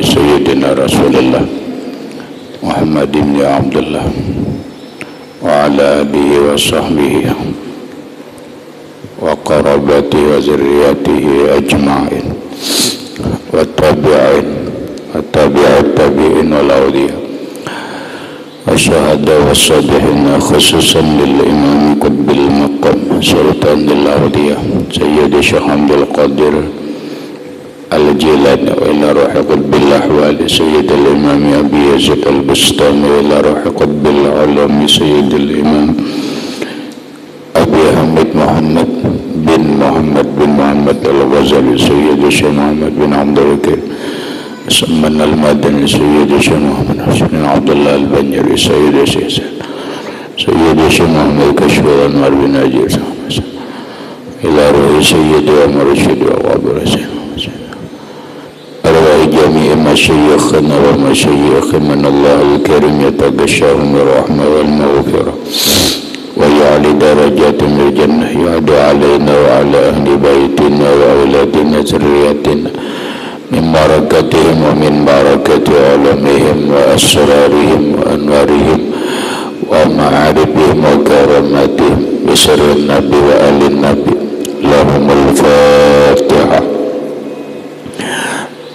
sayyidina Rasulullah Muhammad bin Abdullah wa ala alihi wa sahbihi wa qarabatihi wa zurriyyatihi ajma'in wa tabi'in wa tabi'in wal awliya wa syahada wa sadihin khususan lil imam qutbil maqam sultan lil awliya sayyidi Syekh Abdul Qadir Al-Jilani wa ila ruhi qutbil ahwali sayyidil imam Abi Yazid Al-Bustami wa ila ruhi qutbil alami sayyidil imam Abi Hamid Muhammad bin Muhammad Al-Ghazali sayyidi Syekh Muhammad bin Abdul Qadir Samman Al-Madani sayyidi Syekh Muhammad bin Abdullah Al-Banjari sayyidi Syekh Muhammad Kashful Anwar bin Najir ila ruhi sayyidi wa mursyidi wa wabarasi arwah jami'i masyayikhna wa masyayikh man Allah al-karim yataghashahum rahmah wal maghfirah wa ya'li darajatin fil jannah ya'du alaina wa ala ahli baitina wa auladina zurriyatina min barakatihim wa min barakati alamihim wa asrarihim wa anwarihim wa ma'arifihim wa karamatihim bisirrin nabi wa alin nabi lahumul fatihah.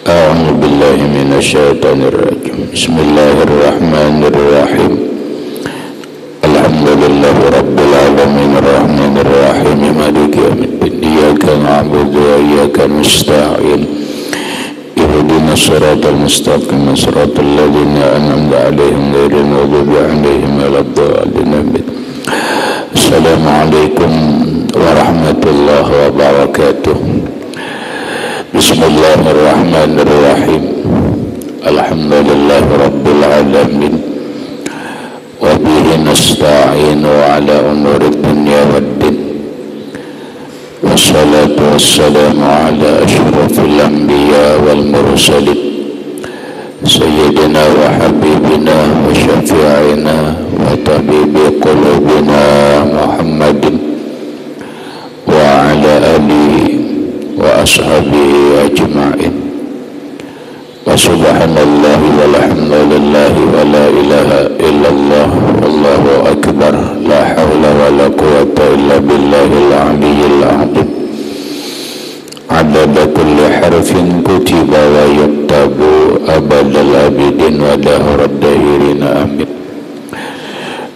A'udzu billahi minasyaitonir rajim. Bismillahirrahmanirrahim. Alhamdulillahi rabbil alamin arrahmanir rahim maliki yaumiddin iyyaka na'budu wa iyyaka nasta'in ihdinas siratal mustaqim siratal ladzina an'amta 'alaihim ghairil maghdubi 'alaihim waladdallin. Assalamualaikum warahmatullahi wabarakatuh. Bismillahirrahmanirrahim. Alhamdulillahi rabbil alamin wa bihi nasta'inu ala umuri dunya waddin. Wassalatu wassalamu ala asyrafil anbiya wal mursalin sayyidina wa habibina wa syafi'ina wa tabibi qulubina Muhammadin wa ala alihi wa ashabihi ajma'in. Wa subhanallahi walhamdulillahi wa la ilaha illallah wallahu akbar la hawla wa la quwwata illa billahil aliyyil azim. Adada kulli harfin kutiba wa yuktabu abadal abidin wa dahurad dahirina amin.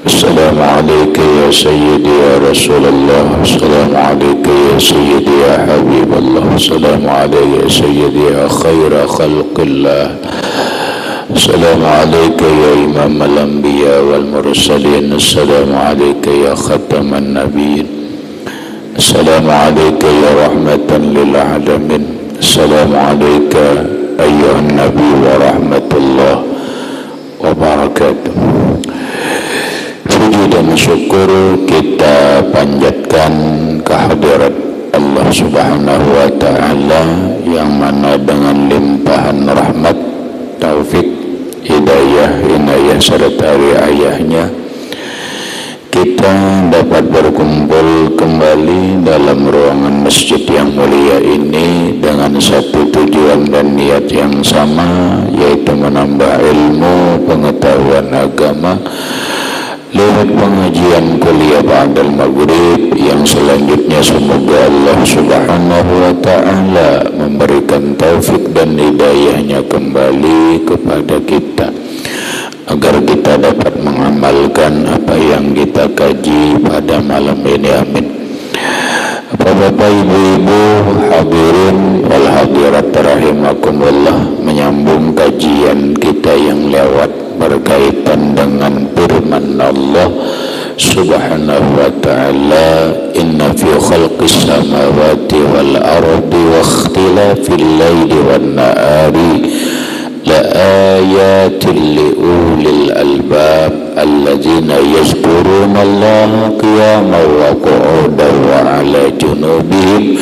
Assalamu alayka ya sayyidi ya Rasulullah. Assalamu alayka ya sayyidi ya Habiballah. Assalamu alayka ya sayyidi ya khaira khalqillah. Assalamu alayka ya imam al-anbiya wal mursalin. Assalamu alayka ya khataman nabiyyin. Assalamu alayka ya rahmatan lil alamin. Assalamu alayka ayyuhan nabi wa rahmatullah wa barakatuh. Puji dan syukur kita panjatkan kehadirat Allah Subhanahu wa Ta'ala yang mana dengan limpahan rahmat, taufik, hidayah, inayah serta riayahnya kita dapat berkumpul kembali dalam ruangan masjid yang mulia ini dengan satu tujuan dan niat yang sama, yaitu menambah ilmu pengetahuan agama lewat pengajian kuliah ba'dal maghrib yang selanjutnya semoga Allah Subhanahu wa Ta'ala memberikan taufik dan hidayahnya kembali kepada kita agar kita dapat mengamalkan apa yang kita kaji pada malam ini, amin. Bapak ibu-ibu hadirin wal hadirat rahimakumullah, menyambung kajian kita yang lewat berkaitan dengan firman Allah Subhanahu wa Ta'ala, inna fi khalqis samawati wal ardi wa ikhtilafil laili wan nahari la ayatin li ulil albab alladzina yazkuruna Allah qiyaman wa qu'udan wa ala junubihim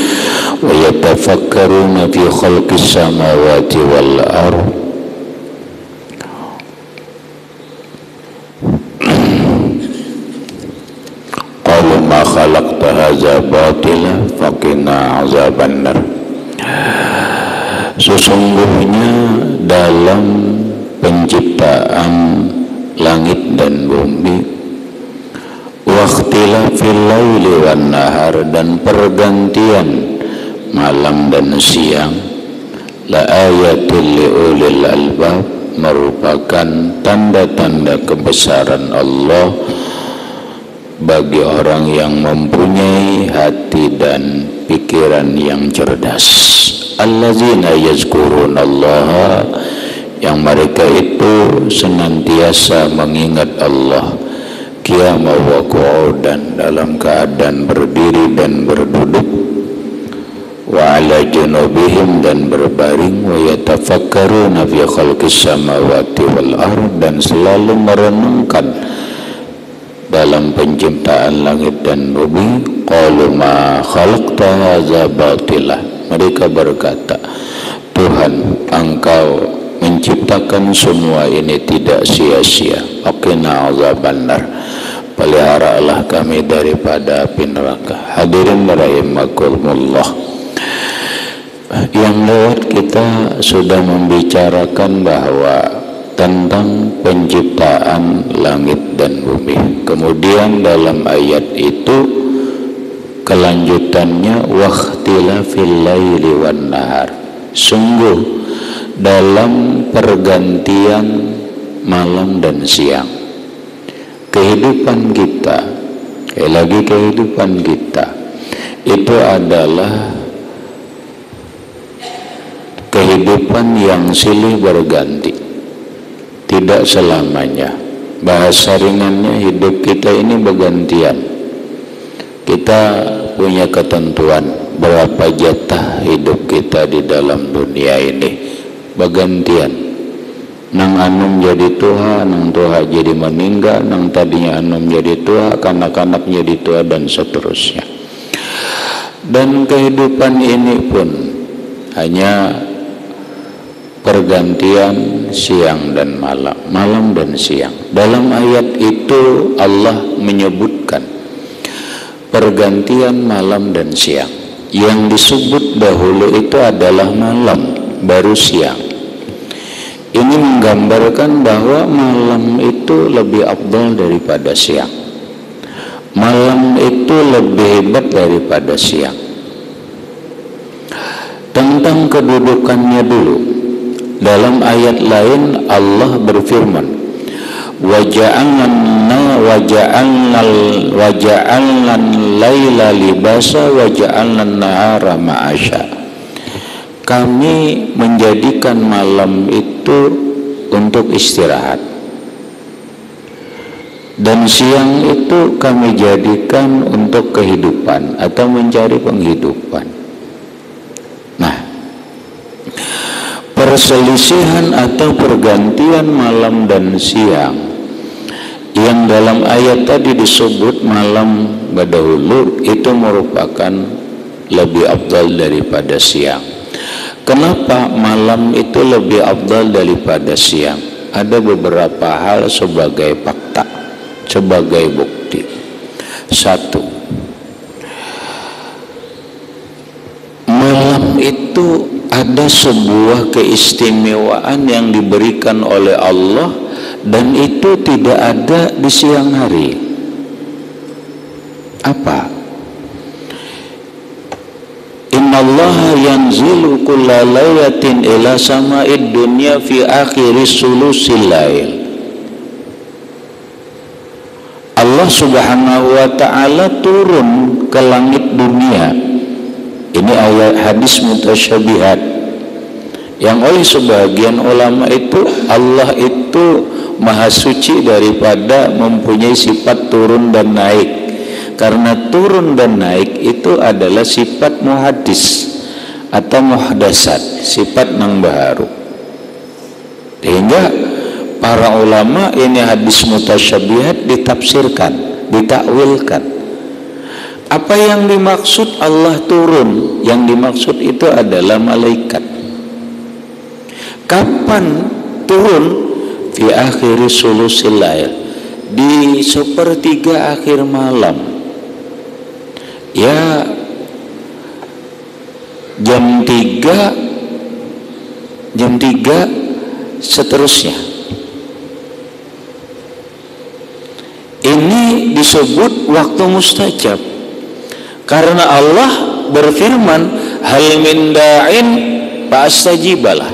wa yatafakkaruna fi khalqis samawati wal ardi ma khalaqta hadza batila faqina azabannar. Sesungguhnya dalam penciptaan langit dan bumi, waqtilafil laili wan nahar, dan pergantian malam dan siang, la ayatul liulil albab, merupakan tanda-tanda kebesaran Allah bagi orang yang mempunyai hati dan pikiran yang cerdas. Allazina yazkurunallaha, yang mereka itu senantiasa mengingat Allah, qiyaman wa qu'udan, dalam keadaan berdiri dan berduduk, wa ala junubihim, dan berbaring, wa yatafakkaruna fi khalqis samawati wal ard, dan selalu merenungkan dalam penciptaan langit dan bumi. Qalu ma khalaqta hadza batila, mereka berkata, Tuhan, Engkau menciptakan semua ini tidak sia-sia. Qina azabannar, peliharalah kami daripada api neraka. Hadirin rahimakumullah, yang lewat kita sudah membicarakan bahwa tentang penciptaan langit dan bumi. Kemudian dalam ayat itu kelanjutannya, waqtilafil laili wan nahar, sungguh dalam pergantian malam dan siang. Kehidupan kita, lagi kehidupan kita itu adalah kehidupan yang silih berganti, tidak selamanya. Bahasa ringannya, hidup kita ini bergantian. Kita punya ketentuan berapa jatah hidup kita di dalam dunia ini, bergantian. Nang anum jadi tua, nang tua jadi meninggal, nang tadinya anum jadi tua, kanak-kanak jadi tua, dan seterusnya. Dan kehidupan ini pun hanya pergantian siang dan malam, malam dan siang. Dalam ayat itu Allah menyebutkan pergantian malam dan siang. Yang disebut dahulu itu adalah malam, baru siang. Ini menggambarkan bahwa malam itu lebih afdal daripada siang. Malam itu lebih hebat daripada siang. Tentang kedudukannya dulu, dalam ayat lain Allah berfirman, waja'alna laila libasa waja'alna nahara ma'asya. Kami menjadikan malam itu untuk istirahat, dan siang itu kami jadikan untuk kehidupan atau mencari penghidupan. Nah, perselisihan atau pergantian malam dan siang yang dalam ayat tadi disebut malam dahulu itu merupakan lebih afdal daripada siang. Kenapa malam itu lebih afdal daripada siang? Ada beberapa hal sebagai fakta, sebagai bukti. Satu, malam itu ada sebuah keistimewaan yang diberikan oleh Allah, dan itu tidak ada di siang hari. Apa? Innallaha yanzilu kulla lailatin ila sama'id dunya fi akhiris sulusil lail. Allah Subhanahu wa ta'ala turun ke langit dunia. Ini ayat hadis mutasyabihat yang oleh sebagian ulama itu Allah itu maha suci daripada mempunyai sifat turun dan naik. Karena turun dan naik itu adalah sifat muhadis atau muhdasat, sifat nang baharu. Sehingga para ulama ini hadis mutasyabihat ditafsirkan, ditakwilkan. Apa yang dimaksud Allah turun? Yang dimaksud itu adalah malaikat. Kapan turun? Fi akhir sulusil lail, di sepertiga akhir malam. Ya, jam 3 seterusnya. Ini disebut waktu mustajab, karena Allah berfirman, hal min da'in fa'astajibalah.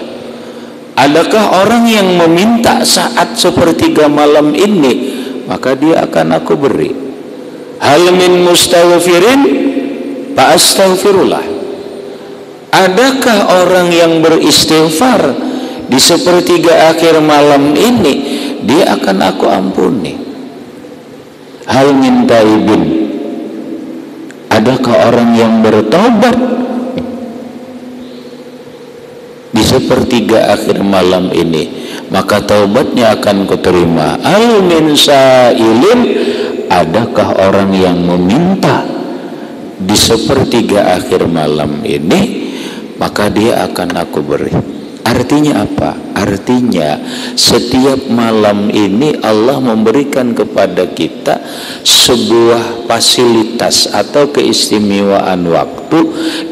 Adakah orang yang meminta saat sepertiga malam ini, maka dia akan aku beri. Hal min mustaghfirin fa'astaghfirullah. Adakah orang yang beristighfar di sepertiga akhir malam ini, dia akan aku ampuni. Hal min taibin, adakah orang yang bertobat di sepertiga akhir malam ini, maka taubatnya akan kuterima. Hal min sa'ilin, adakah orang yang meminta di sepertiga akhir malam ini, maka dia akan aku beri. Artinya apa? Artinya setiap malam ini Allah memberikan kepada kita sebuah fasilitas atau keistimewaan waktu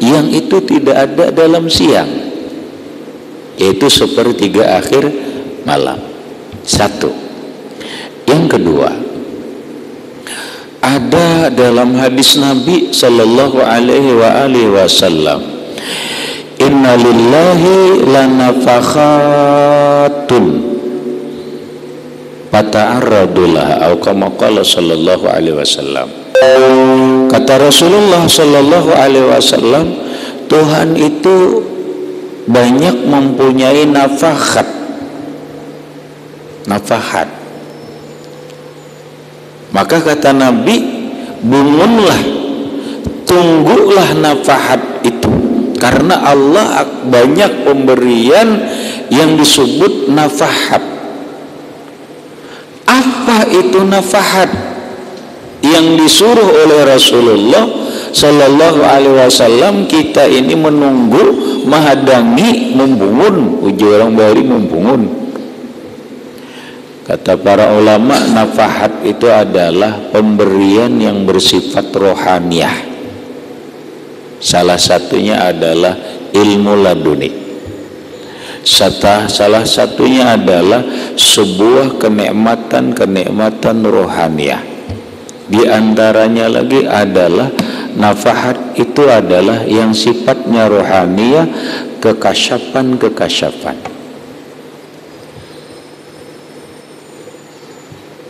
yang itu tidak ada dalam siang, yaitu sepertiga akhir malam. Satu. Yang kedua, ada dalam hadis Nabi sallallahu alaihi wasallam, inna lillahi lanafakhatun fata'arradulah, atau kama qala sallallahu alaihi wasallam. Kata Rasulullah sallallahu alaihi wasallam, Tuhan itu banyak mempunyai nafahat. Maka kata Nabi, bangunlah, tunggulah nafahat itu, karena Allah banyak pemberian yang disebut nafahat. Apa itu nafahat? Yang disuruh oleh Rasulullah sallallahu alaihi wasallam, kita ini menunggu, menghadangi, membungun. Uji orang Bali membungun. Kata para ulama, nafahat itu adalah pemberian yang bersifat rohaniyah. Salah satunya adalah ilmu laduni. Salah satunya adalah sebuah kenikmatan rohaniyah. Di antaranya lagi adalah nafahat itu adalah yang sifatnya rohaniyah, kekasyapan.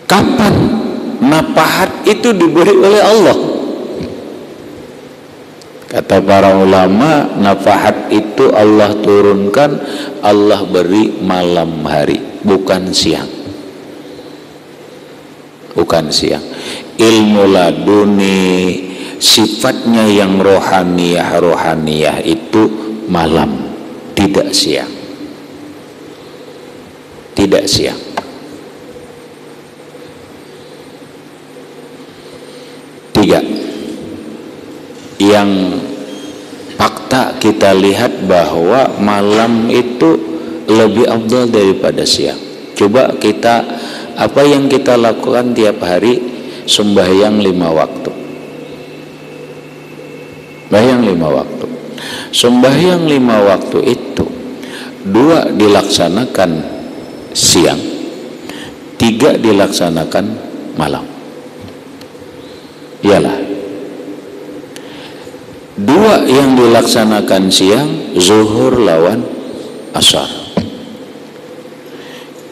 Kapan nafahat itu diberi oleh Allah? Kata para ulama, nafahat itu Allah turunkan, Allah beri malam hari, bukan siang. Ilmu laduni sifatnya yang rohaniyah itu malam, tidak siang. Tiga, yang fakta kita lihat bahwa malam itu lebih afdal daripada siang. Coba kita, apa yang kita lakukan tiap hari? Sembahyang 5 waktu. Sembahyang 5 waktu itu 2 dilaksanakan siang, 3 dilaksanakan malam. Iyalah, 2 yang dilaksanakan siang, zuhur lawan asar.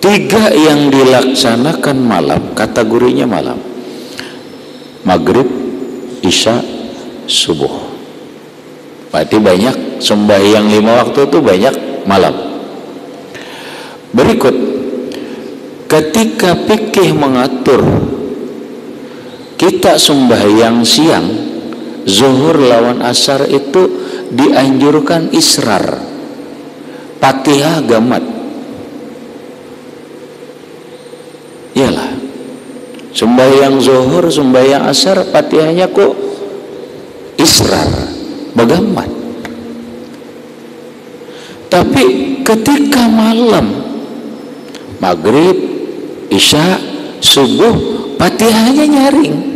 3 yang dilaksanakan malam, kategorinya malam, maghrib, isya, subuh. Berarti banyak sembahyang 5 waktu itu banyak malam. Berikut, ketika fikih mengatur kita sembahyang siang, zuhur lawan asar itu dianjurkan israr, Fatihah gamat. Iyalah, sembahyang zuhur, sembahyang asar, Fatihahnya kok israr, bagamat. Tapi ketika malam, maghrib, isya, subuh, Fatihahnya nyaring.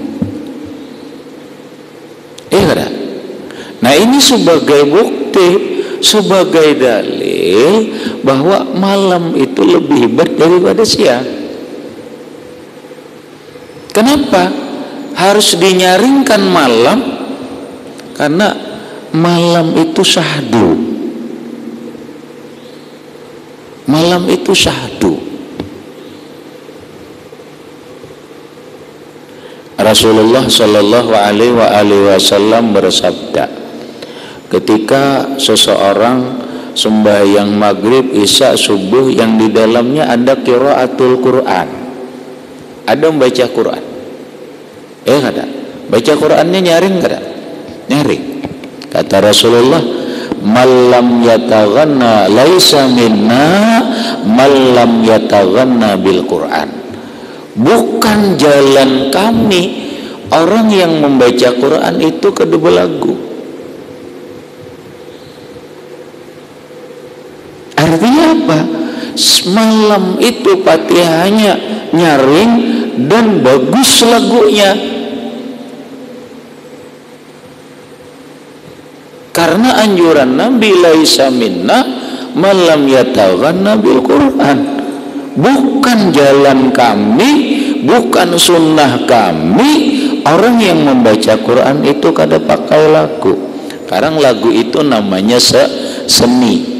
Nah, ini sebagai bukti, sebagai dalil dalil bahwa malam itu lebih hebat daripada siang. Kenapa harus dinyaringkan malam? Karena malam itu syahdu. Malam itu syahdu. Rasulullah Shallallahu Alaihi Wasallam bersabda, ketika seseorang sembahyang maghrib, isya, subuh yang di dalamnya ada qiraatul Quran, ada membaca Quran, kada baca Qurannya nyaring kada? Nyaring. Kata Rasulullah, malam yataghanna laisa minna malam yataghanna bil Quran. Bukan jalan kami orang yang membaca Quran itu kedua lagu. Artinya apa? Malam itu Fatihahnya nyaring dan bagus lagunya. Karena anjuran Nabi laisa minna malam yataghanna bil Quran. Bukan jalan kami, bukan sunnah kami orang yang membaca Quran itu kada pakai lagu. Sekarang lagu itu namanya seni.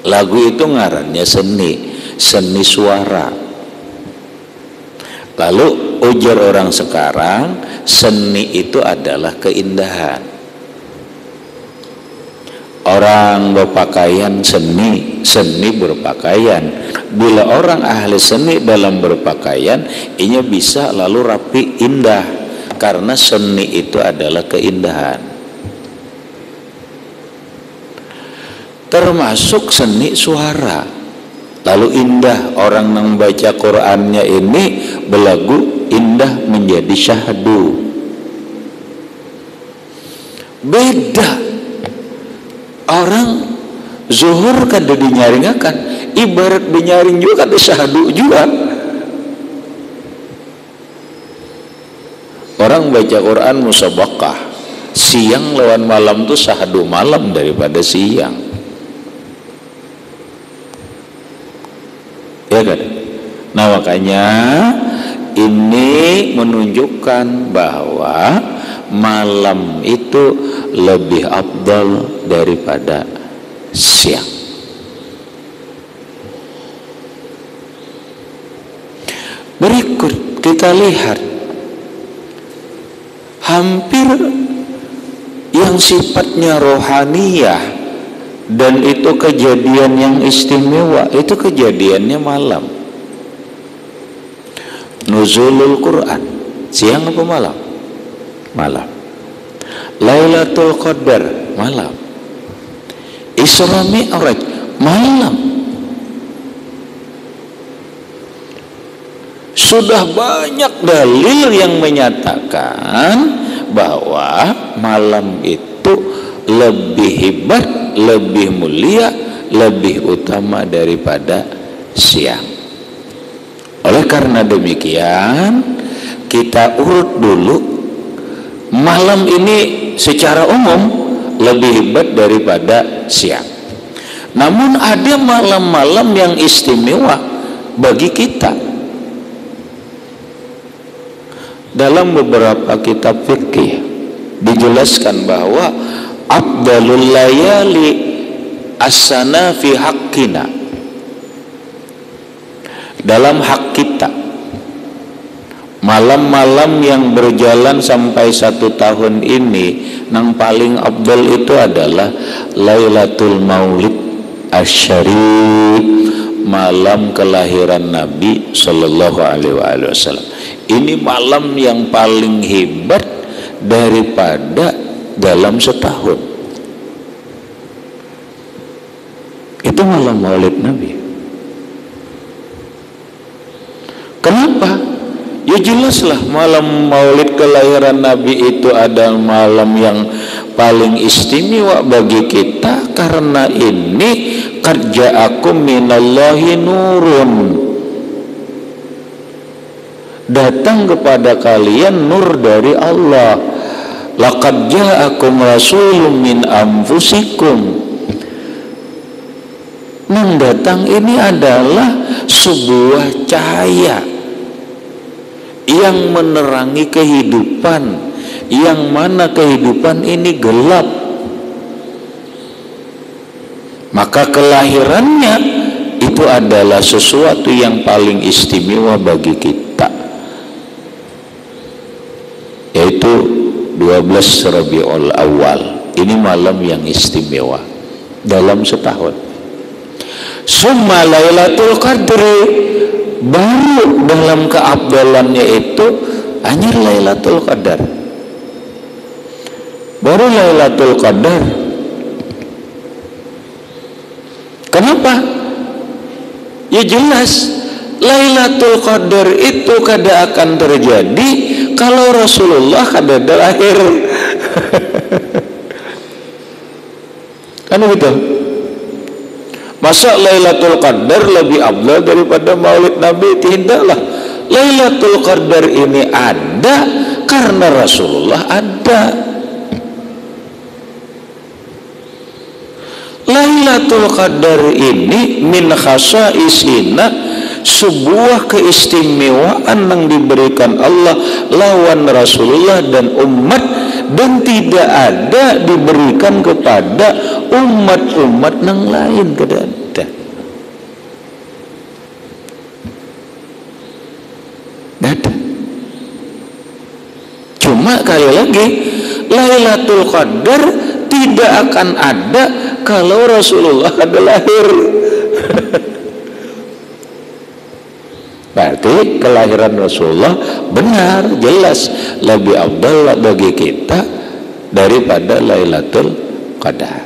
Lagu itu ngarannya seni suara. Lalu ujar orang sekarang, seni itu adalah keindahan. Orang berpakaian seni berpakaian. Bila orang ahli seni dalam berpakaian, inya bisa lalu rapi, indah. Karena seni itu adalah keindahan. Termasuk seni suara. Lalu indah, orang yang baca Qur'annya ini belagu indah menjadi syahdu. Beda. Orang zuhur kada dinyaringakan, ibarat dinyaring juga kada syahdu juga. Orang baca Quran musabaqah, siang lawan malam tuh syahdu malam daripada siang. Ya kan? Nah makanya ini menunjukkan bahwa malam itu lebih afdal daripada siang. Berikut kita lihat hampir yang sifatnya rohaniyah dan itu kejadian yang istimewa, itu kejadiannya malam. Nuzulul Quran siang apa malam? Malam. Lailatul Qadar malam. Isra Mi'raj malam. Sudah banyak dalil yang menyatakan bahwa malam itu lebih hebat, lebih mulia, lebih utama daripada siang. Oleh karena demikian, kita urut dulu malam ini secara umum lebih hebat daripada siang. Namun ada malam-malam yang istimewa bagi kita. Dalam beberapa kitab fikih dijelaskan bahwa afdalul layali as-sana fi haqqina, dalam hak kita malam-malam yang berjalan sampai 1 tahun ini yang paling afdal itu adalah Lailatul Maulid Asy-Syarif, malam kelahiran Nabi Sallallahu Alaihi Wasallam. Ini malam yang paling hebat daripada dalam setahun. Itu malam Maulid Nabi. Kenapa? Ya jelaslah malam Maulid kelahiran Nabi itu adalah malam yang paling istimewa bagi kita, karena ini qad ja'akum minallahi nurun, datang kepada kalian nur dari Allah. laqad ja'akum rasulun min anfusikum. Mendatang ini adalah sebuah cahaya yang menerangi kehidupan, yang mana kehidupan ini gelap. Maka kelahirannya itu adalah sesuatu yang paling istimewa bagi kita, yaitu 12 Rabiul Awal. Ini malam yang istimewa dalam setahun. Summa Lailatul Qadri, baru dalam keabdalannya itu hanya Lailatul Qadar. Baru Lailatul Qadar. Kenapa? Ya jelas, Lailatul Qadar itu kada akan terjadi kalau Rasulullah kada lahir. Kan begitu? Masa Lailatul Qadar lebih afdal daripada Maulid Nabi? Tidaklah. Lailatul Qadar ini ada karena Rasulullah ada. Lailatul Qadar ini min khasaisina, sebuah keistimewaan yang diberikan Allah lawan Rasulullah dan umat, dan tidak ada diberikan kepada umat-umat yang lain. Tidak ada. Tidak ada. Cuma kali lagi, Lailatul Qadar tidak akan ada kalau Rasulullah ada lahir. Berarti kelahiran Rasulullah benar, jelas lebih afdal bagi kita daripada Lailatul Qadar.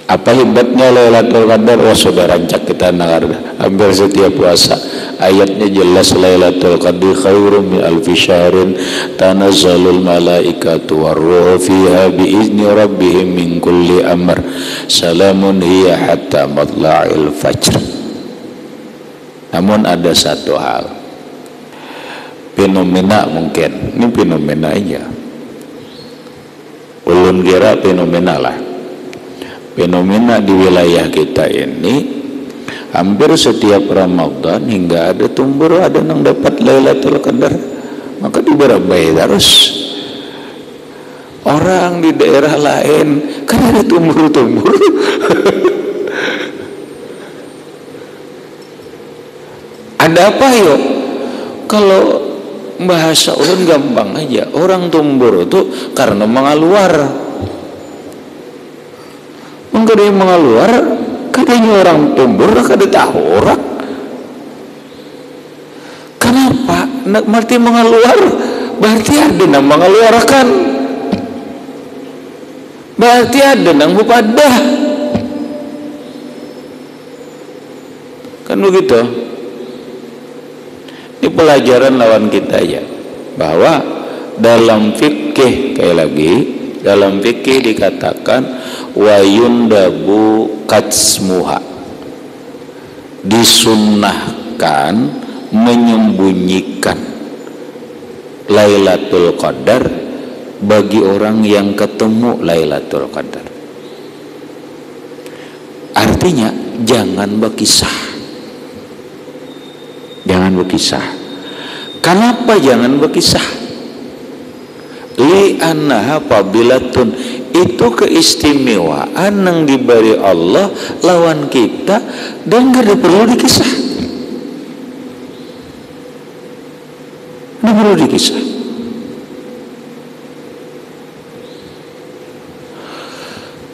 Apa hebatnya Lailatul Qadar? Wah, sudah rancak kita dengar hampir setiap puasa. Ayatnya jelas, Lailatul Qadri khairum min alfi syahrin tanazzalul malaikatu warruhu fiha biizni rabbihim min kulli amr salamun hiya hatta matla'il fajr. Namun ada satu hal, fenomena, mungkin ini fenomena aja, ulun kira fenomena lah. Fenomena di wilayah kita ini, hampir setiap Ramadan hingga ada tumbur, ada yang dapat Lailatul Qadar, maka diberabai terus. Orang di daerah lain kan ada tumbur-tumbur. Ada apa yuk? Kalau bahasa ulun gampang aja, orang tumbur itu karena mengaluar. Mengkadai mengaluar, kadanya orang tumbur kada tahu orang. Kenapa? Berarti mengaluar, berarti ada yang mengeluarkan, berarti ada yang mupadah. Kan begitu. Ini pelajaran lawan kita aja, bahwa dalam fikih, kayak lagi dalam fikih dikatakan wa yundabu katsmuha, disunnahkan menyembunyikan Lailatul Qadar bagi orang yang ketemu Lailatul Qadar. Artinya jangan berkisah. Jangan berkisah. Kenapa jangan berkisah? Li'annaha fadilatun, itu keistimewaan yang diberi Allah lawan kita, dan gak perlu dikisah. Gak perlu dikisah.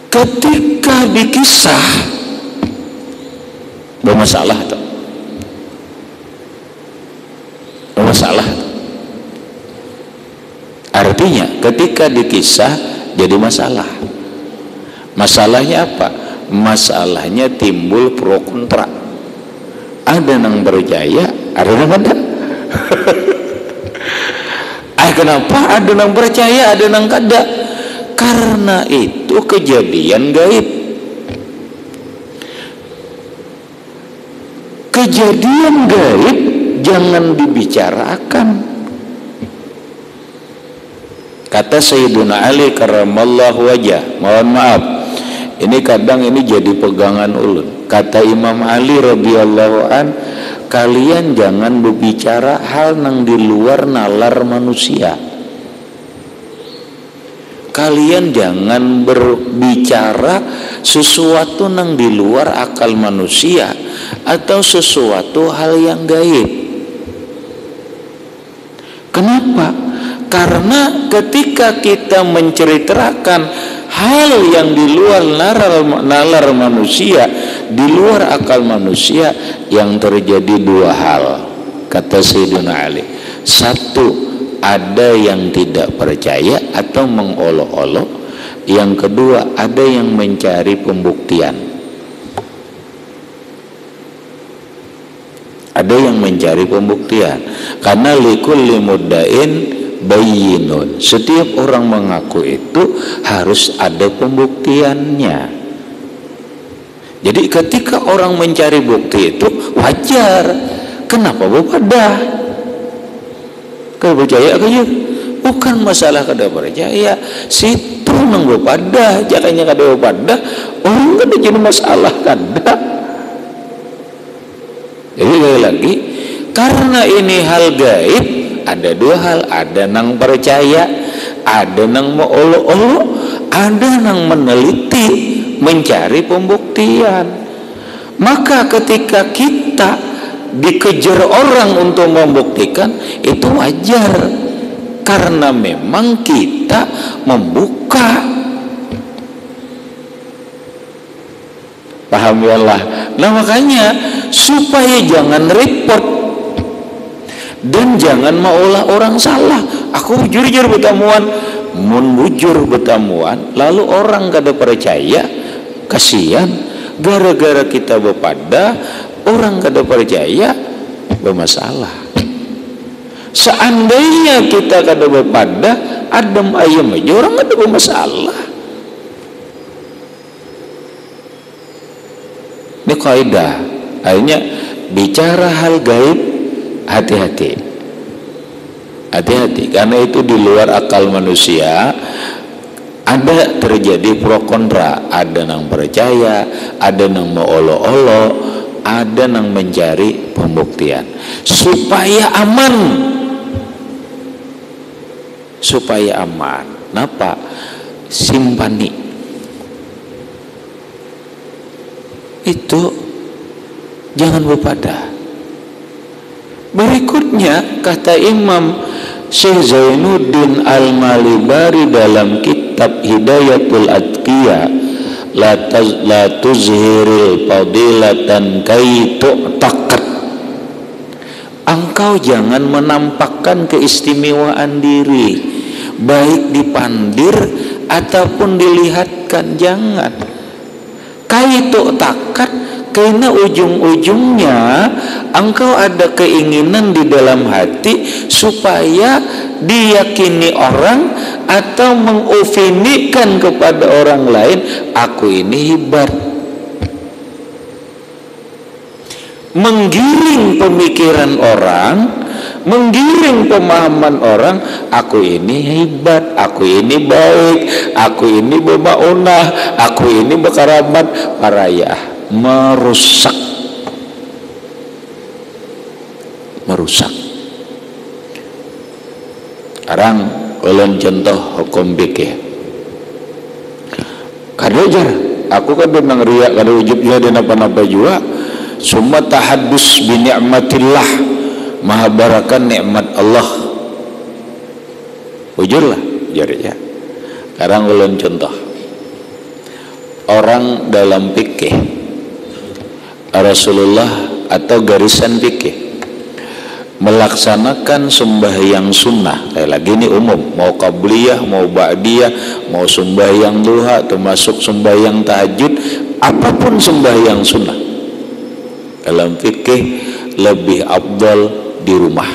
Ketika dikisah bermasalah tuh. Bermasalah. Artinya ketika dikisah jadi masalah. Masalahnya apa? Masalahnya timbul pro kontra. Ada yang percaya, ada yang tidak. Kenapa ada yang percaya, ada yang tidak? Karena itu kejadian gaib. Kejadian gaib jangan dibicarakan. Kata Sayyiduna Ali karramallahu wajah, mohon maaf, ini kadang ini jadi pegangan ulun. Kata Imam Ali radhiyallahu an, kalian jangan berbicara hal nang di luar nalar manusia. Kalian jangan berbicara sesuatu nang di luar akal manusia atau sesuatu hal yang gaib. Kenapa? Karena ketika kita menceritakan hal yang di luar nalar manusia, di luar akal manusia, yang terjadi dua hal, kata Sayyidina Ali. Satu, ada yang tidak percaya atau mengolok-olok. Yang kedua, ada yang mencari pembuktian. Ada yang mencari pembuktian. Karena likulli mudda'in bayyinun. Setiap orang mengaku itu harus ada pembuktiannya. Jadi ketika orang mencari bukti itu wajar. Kenapa bepadah? Kalau percaya aja bukan masalah kada percaya, situ nang bepadah, jakanya kada bepadah, orang kada jadi masalah kada. Jadi sekali lagi, karena ini hal gaib, ada dua hal, ada nang percaya, ada nang mengolok-olok, ada nang meneliti, mencari pembuktian. Maka ketika kita dikejar orang untuk membuktikan, itu wajar, karena memang kita membuka. Paham ya Allah? Nah makanya supaya jangan repot dan jangan maulah orang salah. Aku jujur bertamuan, bujur bertamuan, lalu orang kada percaya, kasihan. Gara-gara kita bepada, orang kada percaya, bermasalah. Seandainya kita kada bepada, adem ayam aja orang kada bermasalah. Ini kaidah. Akhirnya bicara hal gaib, hati-hati. Hati-hati, karena itu di luar akal manusia. Ada terjadi pro kontra, ada nang percaya, ada nang mengolok-olok, ada nang mencari pembuktian supaya aman. Supaya aman. Napa? Simpani. Itu jangan bepada. Berikutnya kata Imam Syekh Zainuddin Al-Malibari dalam kitab Hidayatul Atqiya, la tuzhiril fadilatan kaitu takat. Engkau jangan menampakkan keistimewaan diri, baik dipandir ataupun dilihatkan, jangan. Kaitu takat, karena ujung-ujungnya engkau ada keinginan di dalam hati supaya diyakini orang atau mengopinikan kepada orang lain, aku ini hebat. Menggiring pemikiran orang, menggiring pemahaman orang, aku ini hebat, aku ini baik, aku ini bermaunah, aku ini berkaramat, parayah, merusak. Sekarang ulun contoh hukum fikih. Kada jar, aku kan nang riak kada ujub dia napa-napa juga. Summa tahaddus bi ni'matillah, mahabarakan nikmat Allah. Ujurlah, jar ya. Sekarang ulun contoh. Orang dalam fikih Rasulullah atau garisan fikih melaksanakan sembahyang sunnah, lagi ini umum, mau qabliyah, mau ba'diyah, mau sembahyang duha, termasuk sembahyang tahajud, apapun sembahyang sunnah dalam fikih lebih afdal di rumah.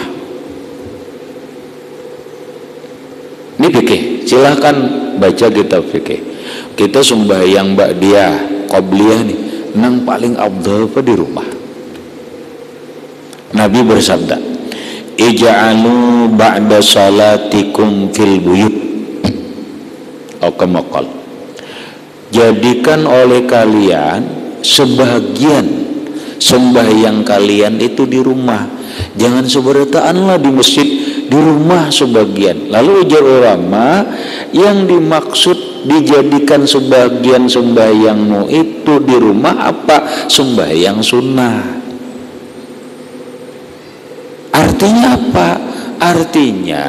Ini fikih, silahkan baca kitab fikih. Kita sembahyang ba'diyah, qabliyah nih, nang paling afdal apa di rumah. Nabi bersabda, ij'alu ba'da salatikum fil buyut. Al-Qamakal. Jadikan oleh kalian sebagian sembahyang kalian itu di rumah, jangan seberataanlah di masjid, di rumah sebagian. Lalu ujar ulama, yang dimaksud dijadikan sebagian sembahyangmu itu di rumah apa? Sembahyang sunnah. Artinya apa? Artinya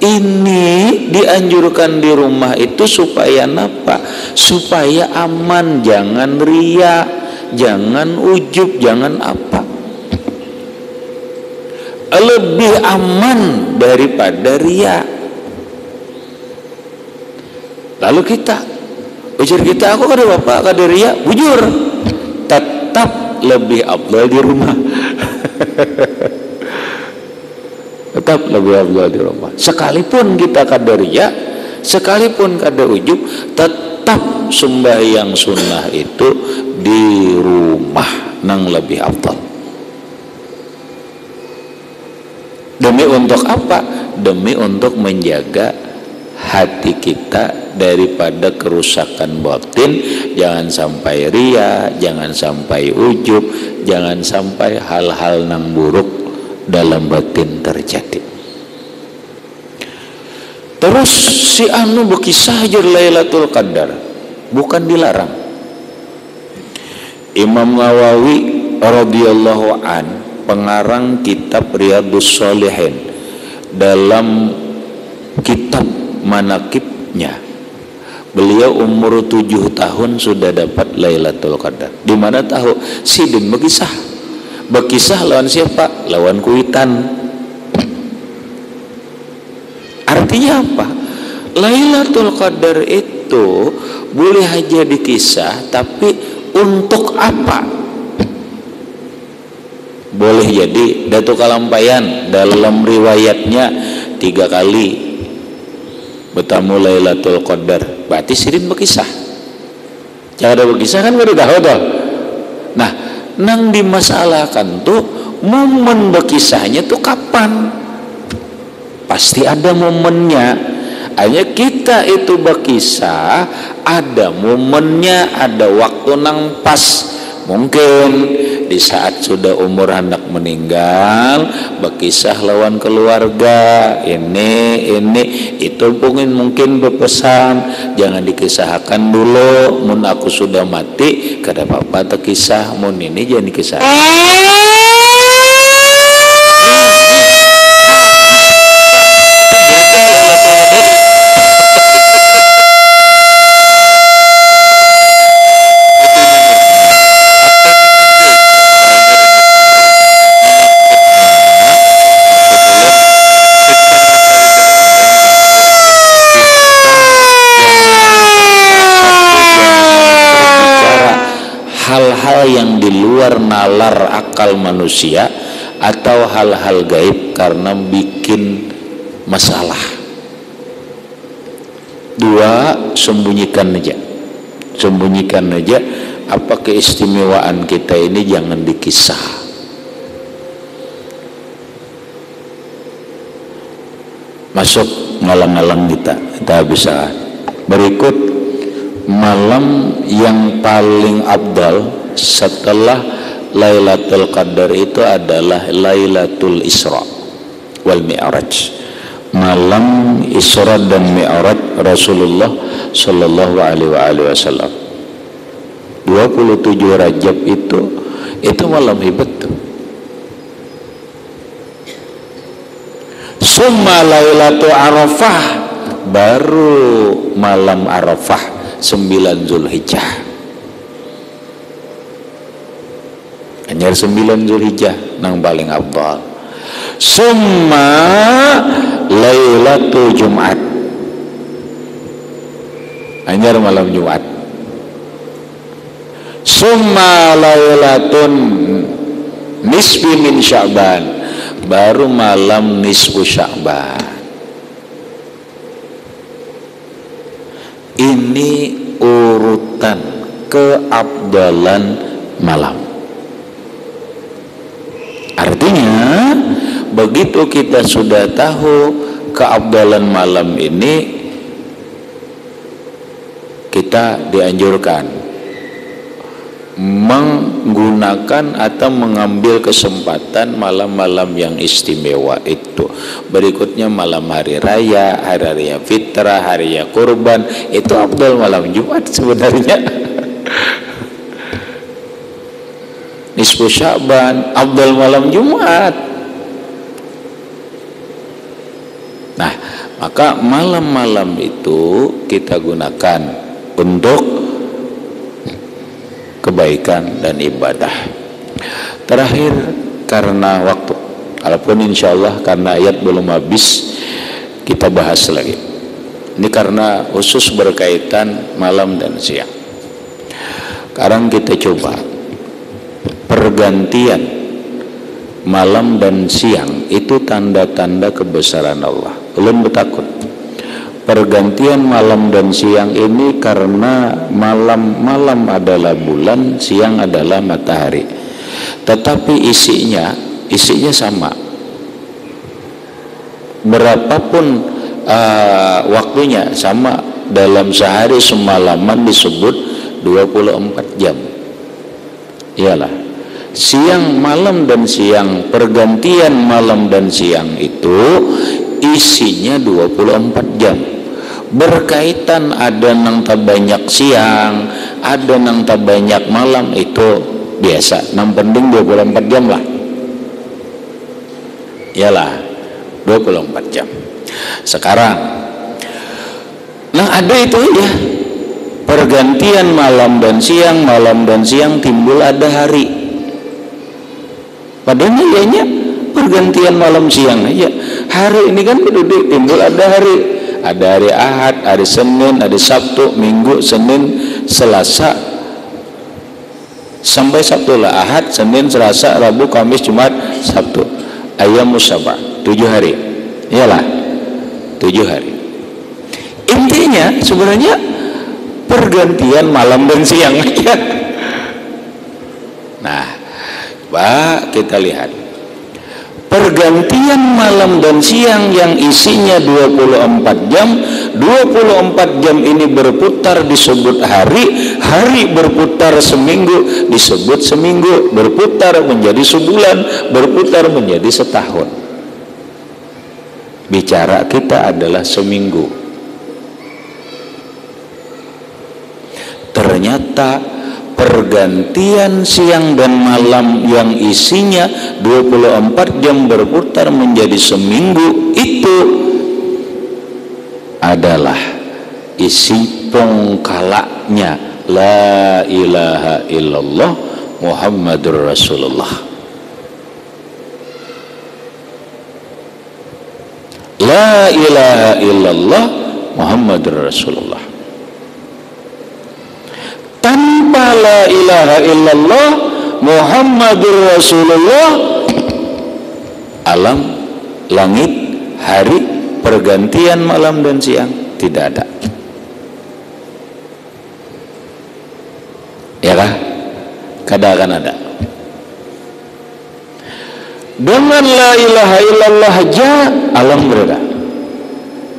ini dianjurkan di rumah itu supaya apa? Supaya aman, jangan riya, jangan ujub, jangan apa. Lebih aman daripada riya. Lalu ujar kita, aku kada bapak kada riya, bujur, tetap lebih afdal di rumah. Tetap lebih afdal di rumah. Sekalipun kita kada riya, sekalipun kada ujub, tetap sembahyang sunnah itu di rumah nang lebih afdal. Demi untuk apa? Demi untuk menjaga hati kita daripada kerusakan batin. Jangan sampai riya, jangan sampai ujub, jangan sampai hal-hal nang buruk dalam batin terjadi. Terus si anu berkisah aja Lailatul Qadar, bukan dilarang. Imam Nawawi radhiyallahu an, pengarang kitab Riyadhus Shalihin, dalam kitab manaqibnya, beliau umur 7 tahun sudah dapat Lailatul Qadar. Di mana tahu? Sidin berkisah lawan siapa? Lawan Kuitan. Artinya apa? Lailatul Qadar itu boleh aja dikisah, tapi untuk apa? Boleh jadi Datuk Kalampayan dalam riwayatnya 3 kali bertemu Lailatul Qadar, berarti Sidin berkisah. Jangan ada berkisah kan baru tahu tuh. Nah, nang dimasalahkan tuh momen berkisahnya tuh kapan? Pasti ada momennya. Hanya kita itu berkisah ada momennya, ada waktu nang pas. Mungkin di saat sudah umur hendak meninggal, berkisah lawan keluarga, ini itu mungkin berpesan, jangan dikisahkan dulu, mun aku sudah mati kada apa-apa terkisah, mun ini jangan dikisah. Hal-hal yang di luar nalar akal manusia atau hal-hal gaib karena bikin masalah. 2, sembunyikan aja apa keistimewaan kita ini, jangan dikisah. Masuk ngalang-ngalang kita bisa. Berikut malam yang paling abdal setelah Lailatul Qadar itu adalah Lailatul Isra wal Mi'raj, malam Isra dan Mi'raj Rasulullah sallallahu alaihi wasallam. 27 Rajab itu malam hebat tuh. Summa Lailatul Arafah, baru malam Arafah 9 Zulhijjah. Anyar 9 Zulhijjah nang paling abdal. Summa Lailatul Jumat, anyar malam Jumat. Summa Lailatun nisfi min Sya'ban, baru malam nisfu Sya'ban. Ini urutan keabdalan malam. Artinya begitu kita sudah tahu keabdalan malam ini, kita dianjurkan menggunakan atau mengambil kesempatan malam-malam yang istimewa itu. Berikutnya malam hari raya, hari raya fitrah, hari raya kurban, itu afdal malam Jumat sebenarnya. Nisfu Sya'ban, afdal malam Jumat. Nah, maka malam-malam itu kita gunakan untuk kebaikan dan ibadah. Terakhir, karena waktu, walaupun insya Allah karena ayat belum habis, kita bahas lagi. Ini karena khusus berkaitan malam dan siang. Sekarang kita coba pergantian malam dan siang itu tanda-tanda kebesaran Allah. Belum bertakut. Pergantian malam dan siang ini karena malam adalah bulan, siang adalah matahari. Tetapi isinya sama. Berapapun waktunya sama, dalam sehari semalaman disebut 24 jam. Iyalah. Siang, malam dan siang, pergantian malam dan siang itu isinya 24 jam. Berkaitan ada nang tak banyak siang, ada nang tak banyak malam, itu biasa. Yang penting 24 jam lah. Iyalah, 24 jam. Sekarang ada itu ya. Pergantian malam dan siang timbul ada hari. Padahal ianya pergantian malam siang aja. Hari ini kan timbul ada hari. Ada hari Ahad, hari Senin, hari Sabtu, Minggu, Senin, Selasa, sampai Sabtu lah. Ahad, Senin, Selasa, Rabu, Kamis, Jumat, Sabtu. Ayyamus sab'a, 7 hari. Iyalah, 7 hari. Intinya sebenarnya pergantian malam dan siang aja. Nah, coba kita lihat pergantian malam dan siang yang isinya 24 jam. 24 jam ini berputar disebut hari, hari berputar seminggu disebut seminggu, berputar menjadi sebulan, berputar menjadi setahun. Bicara kita adalah seminggu. Ternyata pergantian siang dan malam yang isinya 24 jam berputar menjadi seminggu itu adalah isi pongkalanya la ilaha illallah Muhammadur Rasulullah. La ilaha illallah Muhammadur Rasulullah. Tanpa la ilaha illallah Muhammadur Rasulullah, alam, langit, hari, pergantian malam dan siang tidak ada. Ya kah? Kada akan ada. Dengan la ilaha illallah aja alam berada.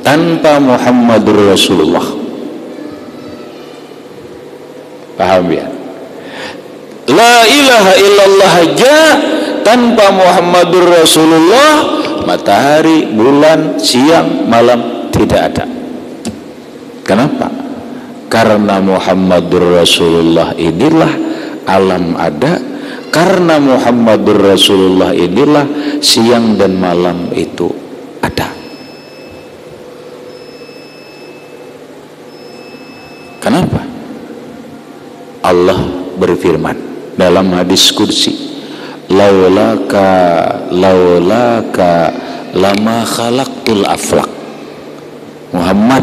Tanpa Muhammadur Rasulullah. Paham ya? La ilaha illallah aja tanpa Muhammadur Rasulullah, matahari, bulan, siang, malam tidak ada. Kenapa? Karena Muhammadur Rasulullah inilah alam ada. Karena Muhammadur Rasulullah inilah siang dan malam itu ada. Kenapa? Allah berfirman dalam hadis kursi, laulaka lama khalaqtul aflaq. Muhammad,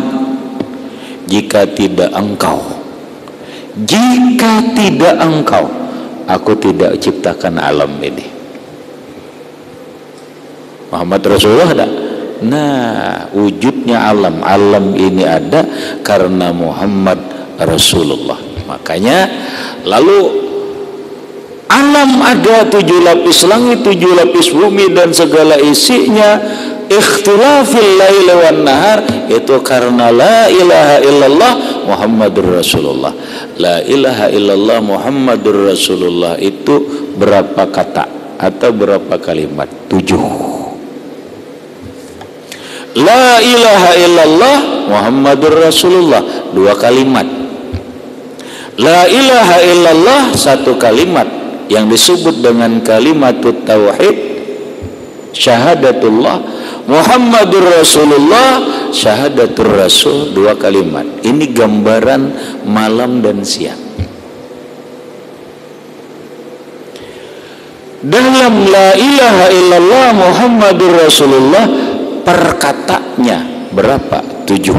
jika tidak engkau, aku tidak ciptakan alam ini. Muhammad Rasulullah ada. Nah, wujudnya alam ini ada karena Muhammad Rasulullah. Makanya lalu alam ada 7 lapis langit, 7 lapis bumi dan segala isinya ikhtilafil lail wan nahar itu karena la ilaha illallah Muhammadur Rasulullah. La ilaha illallah Muhammadur Rasulullah itu berapa kata atau berapa kalimat? 7. La ilaha illallah Muhammadur Rasulullah 2 kalimat. La ilaha illallah 1 kalimat yang disebut dengan kalimatut tauhid, syahadatullah. Muhammadur Rasulullah, syahadatur Rasul 2 kalimat. Ini gambaran malam dan siang. Dalam la ilaha illallah Muhammadur Rasulullah perkatanya berapa? 7.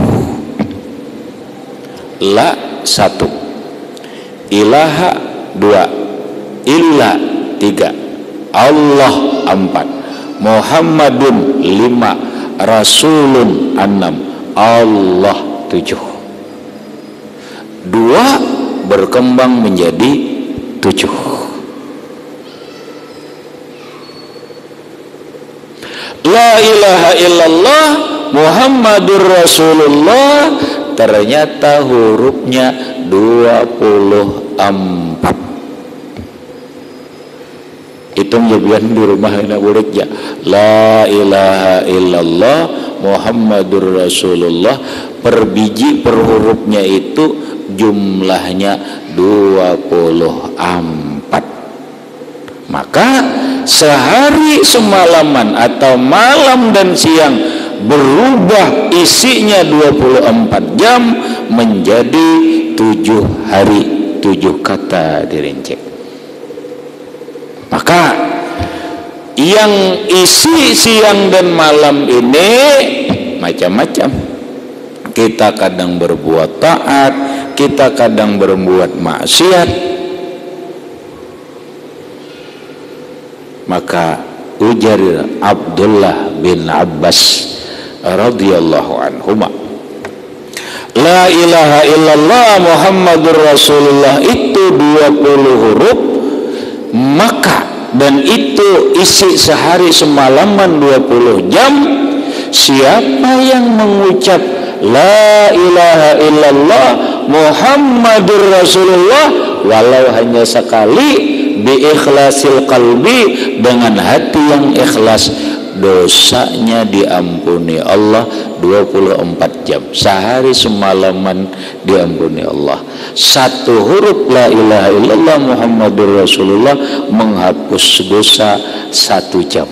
La 1, ilaha 2, illa 3, Allah 4, Muhammadun 5, Rasulun 6, Allah 7. 2 berkembang menjadi 7. La ilaha illallah Muhammadur Rasulullah ternyata hurufnya 24. Hitung jabian di rumah enak boleh ya. La ilaha illallah Muhammadur Rasulullah per biji per hurufnya itu jumlahnya 24. Maka sehari semalaman atau malam dan siang berubah isinya 24 jam menjadi 7 hari 7 kata dirincek. Maka yang isi siang dan malam ini macam-macam. Kita kadang berbuat taat, kita kadang berbuat maksiat. Maka ujar Abdullah bin Abbas radhiyallahu anhuma, la ilaha illallah Muhammadur Rasulullah itu 20 huruf, maka dan itu isi sehari semalaman 20 jam. Siapa yang mengucap la ilaha illallah Muhammadur Rasulullah walau hanya sekali, bi ikhlasil qalbi, dengan hati yang ikhlas, dosanya diampuni Allah 24 jam, sehari semalaman diampuni Allah. 1 huruf la ilaha illallah Muhammadur Rasulullah menghapus dosa 1 jam.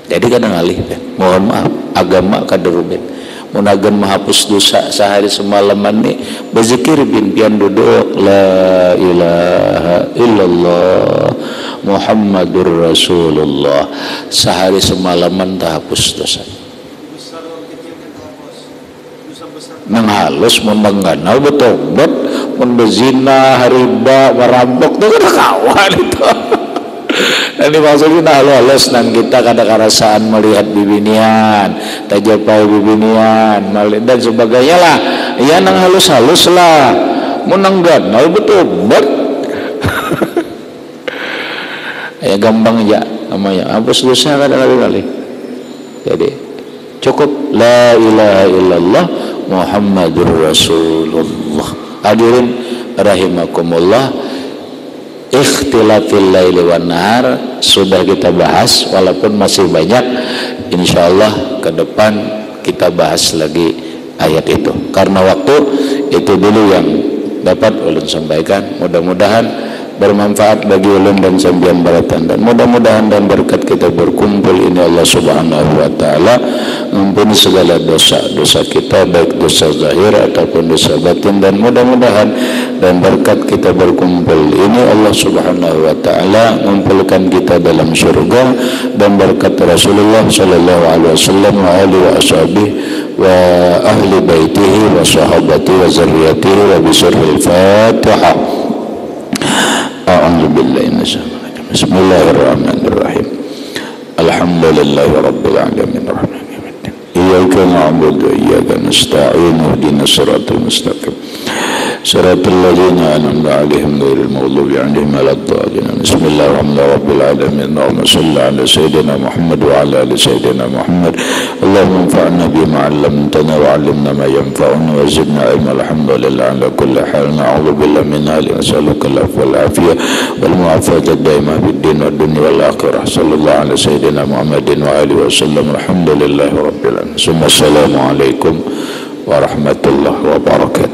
Jadi kadang alih mohon maaf agama kaderubin munagan menghapus dosa sehari semalaman nih berzikir pian duduk la ilaha illallah Muhammadur Rasulullah sehari semalaman terhapus dosa. Menghalus menganal betobat membezina hariba merampok itu kan kawan itu. Ini maksudnya halus nang kita kadang karasaan melihat bibinian, tajapai bibinian, dan sebagainya lah. Ya nang halus-halus lah, menanggan, betul bet. Ya gampang aja, namanya. Hapus dosa kadang-kadang. Jadi cukup la ilaha illallah Muhammadur Rasulullah. Hadirin rahimakumullah. Ikhtilafil laili wan nahar sudah kita bahas, walaupun masih banyak. Insyaallah ke depan kita bahas lagi ayat itu. Karena waktu itu dulu yang dapat ulun sampaikan. Mudah-mudahan bermanfaat bagi ulun dan sambian baratan, dan mudah-mudahan dan berkat kita berkumpul ini Allah Subhanahu wa taala mengampuni segala dosa-dosa kita, baik dosa zahir ataupun dosa batin, dan mudah-mudahan dan berkat kita berkumpul ini Allah Subhanahu wa taala mengumpulkan kita dalam surga, dan berkat Rasulullah sallallahu alaihi wasallam wa alihi wa ashabihi wa ahli baitihi wa sahabatihi wa zurriyyatihi wa bisirril Fatihah. A'udzu billahi minasyaitonir rajim. Bismillahirrahmanirrahim. Alhamdulillahi rabbil alamin arrahmanir rahim. Iyyaka na'budu wa iyyaka nasta'in ihdinas siratal mustaqim. صراط الذين أنعمت عليهم غير المغضوب عليهم ولا الضالين. بسم الله الرحمن رب العالمين. اللهم صل على سيدنا محمد وعلى آل سيدنا محمد. اللهم انفعنا بما علمتنا وعلمنا ما ينفعنا وزدنا علما. الحمد لله على كل حال. نعوذ بالله من حال نسألك العفو والعافية والمعافاة الدائمة في الدين والدنيا والآخرة. صلى الله على سيدنا محمد وآله وسلم. الحمد لله رب العالمين. ثم السلام عليكم warahmatullahi wabarakatuh.